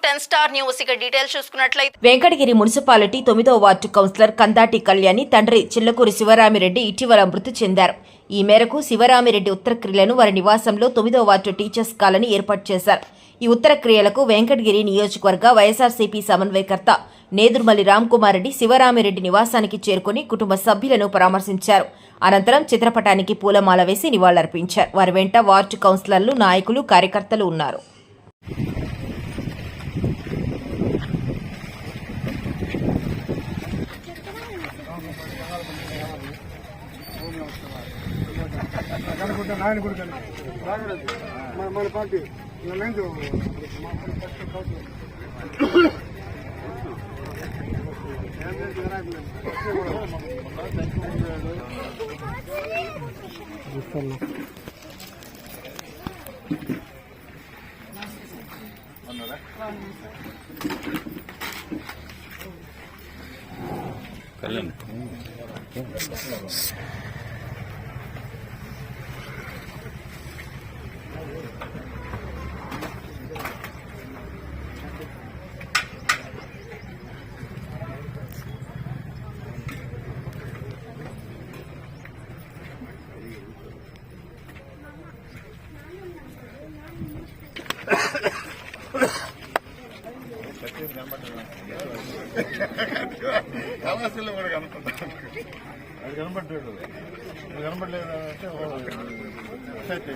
10 Star News ఇక details చూసుకున్నట్లయితే Venkatagiri municipality 9వ వార్డు కౌన్సిలర్ కందాటి కళ్యాణి తండ్రి చిల్లకూరి శివరామిరెడ్డి ఇటీవల మృతి చెందారు. ఈ మేరకు శివరామిరెడ్డి ఉత్తరక్రియలను వారి నివాసంలో 9వ వార్డు టీచర్స్ కాలనీ ఏర్పాటు చేశారు. ఈ ఉత్తరక్రియలకు వెంకటగిరి నియోజకవర్గ వైఎస్ఆర్సీపీ సమన్వయకర్త నేదురుమల్లి రామ్కుమార్ రెడ్డి శివరామిరెడ్డి నివాసానికి చేరుకుని కుటుంబ సభ్యులను పరామర్శించారు. అనంతరం చిత్రపటానికి పూలమాల వేసి నివాళులర్పించారు. వారి వెంట వార్డు కౌన్సిలర్లు, నాయకులు, కార్యకర్తలు ఉన్నారు. మన పార్టీ కళాశాలలో కూడా కనపడతాడు. అది కనపడ్డాడు, కనపడలేదు అంటే